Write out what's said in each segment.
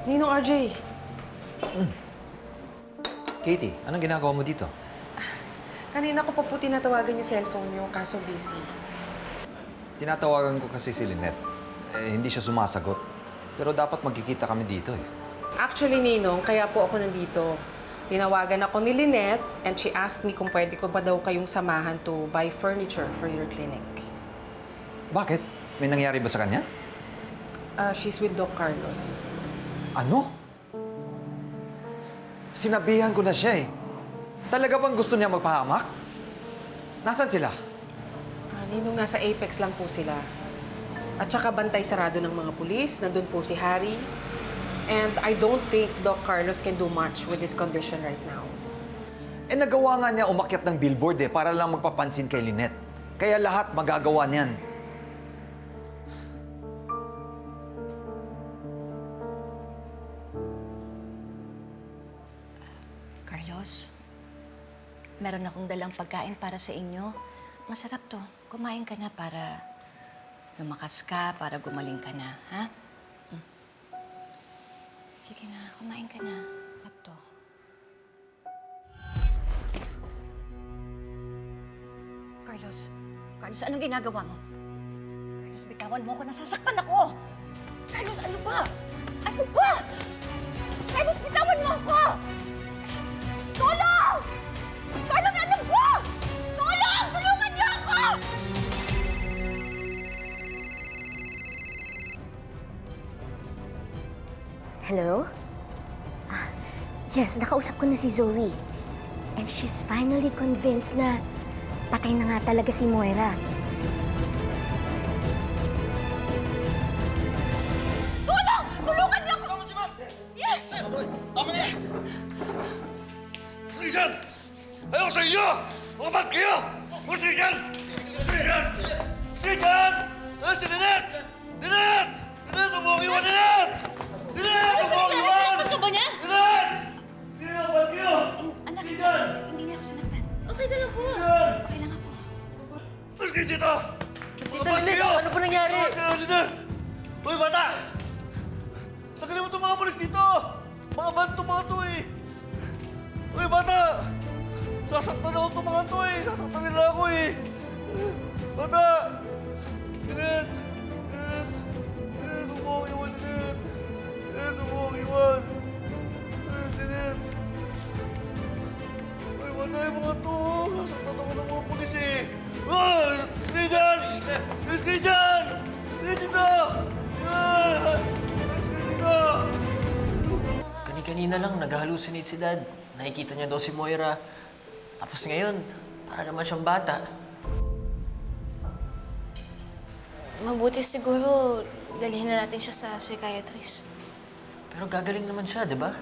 Ninong RJ, Katie, anong ginagawa mo dito? kanina ko pa po tinatawagan yung cellphone niyo, kaso busy. Tinatawagan ko kasi si Lynette. Hindi siya sumasagot. Pero dapat magkikita kami dito eh. Actually, Ninong, kaya po ako nandito. Tinawagan ako ni Lynette and she asked me kung pwede ko ba daw kayong samahan to buy furniture for your clinic. Bakit? May nangyari ba sa kanya? She's with Doc Carlos. Ano? Sinabihan ko na siya eh. Talaga bang gusto niya magpahamak? Nasaan sila? Ninong, nasa Apex lang po sila. At saka bantay sarado ng mga pulis. Nandun po si Harry. And I don't think Doc Carlos can do much with his condition right now. Nagawa nga niya umakyat ng billboard eh, para lang magpapansin kay Lynette. Kaya lahat magagawa niyan. Carlos, meron akong dalang pagkain para sa inyo. Masarap to. Kumain ka na para lumakas ka, para gumaling ka na, ha? Sige na, kumain ka na. Masarap to. Carlos, anong ginagawa mo? Carlos, bitawan mo ako. Nasasaktan ako! Carlos, ano ba? Ano ba? Carlos, bitawan mo ako! Tulong! Carlos, ano ba? Tulong! Tulungan niyo ako! Hello? Yes, nakausap ko na si Zoe. And she's finally convinced na patay na nga talaga si Moira. Tulong! Tulungan niyo ako! Tama si Ma'am! Yes! Tama na yan! Sige dyan! Ayoko sa inyo! Mga bad kayo! Sige dyan! Sige dyan! Sige dyan! Ay, si Lynette! Lynette! Lynette! Huwag mo akong iwan, Lynette! Lynette! Huwag mo akong iwan! Sinaktan ka ba niya? Lynette! Sige dyan! Bad kayo! Anak, Sige dyan! hindi niya ako sinaktan. Okay ka lang po. Dyan! Okay lang ako. Mas kayo dito! Mga bad kayo! Ano ba nangyari? Mga bad kayo, Lynette! Uy, bata! Tagalin mo itong mga polis dito! Mga bad itong mga to eh! Uy, bata! Sasaktan ako itong mga to eh! Sasaktan nila ako eh! Bata! Lynette! Lynette! Lynette! Huwag mo akong iwan, Lynette! Lynette, huwag mo akong iwan! Lynette! Uy, bata yung mga to! Sasaktan ako ng mga polis eh! Ah! Sige dyan! Sige dyan! Sige dito! Ah! Sige dito! Kani-kanina lang, nag-hallucinate si Dad. Nakikita niya daw si Moira. Tapos ngayon, para naman siyang bata. Mabuti siguro dalhin na natin siya sa psychiatrist. Pero gagaling naman siya, di ba?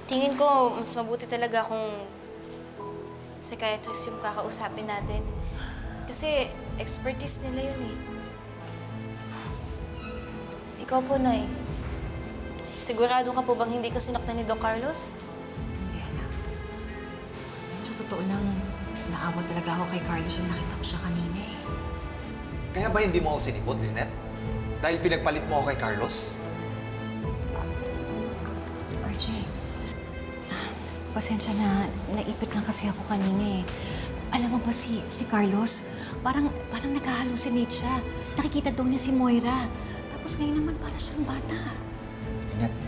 Tingin ko, mas mabuti talaga kung psychiatrist yung kakausapin natin. Kasi expertise nila yun eh. Ikaw po, Nay. Sigurado ka po bang hindi ka sinaktan ni Doc Carlos? Hindi, anak. Sa totoo lang, naawa talaga ako kay Carlos nung nakita ko siya kanina eh. Kaya ba hindi mo ako sinipot, Lynette? Dahil pinagpalit mo ako kay Carlos? RJ, pasensya na, naipit lang kasi ako kanina eh. Alam mo ba si Carlos, parang nag-hallucinate siya. Nakikita daw niya si Moira. Tapos ngayon naman para siyang bata. Lynette,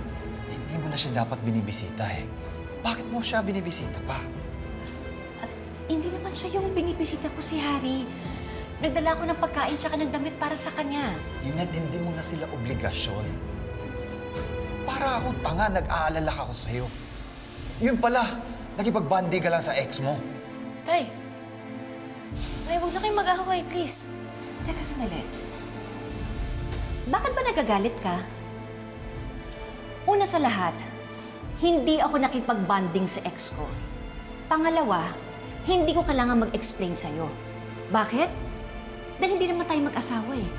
hindi mo na siya dapat binibisita eh. Bakit mo siya binibisita pa? At hindi naman siya yung binibisita ko si Harry. Nagdala ako ng pagkain tsaka ng damit para sa kanya. Lynette, hindi mo na sila obligasyon. Para akong tanga, nag-aalala ka ko sa'yo. Yun pala, nakipag-bandi ka lang sa ex mo. Tay! Nay, huwag na kayong mag-ahaway, please. Teka, sandali. Bakit ba nagagalit ka? Una sa lahat, hindi ako nakipag-bonding sa ex ko. Pangalawa, hindi ko kailangan mag-explain sa'yo. Bakit? Dahil hindi naman tayo mag-asawa eh.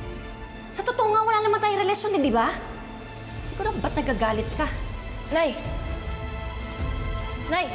Sa totoo nga, wala naman tayong relasyon eh, di ba? Hindi ko alam ba't nagagalit ka. Nay! Nay!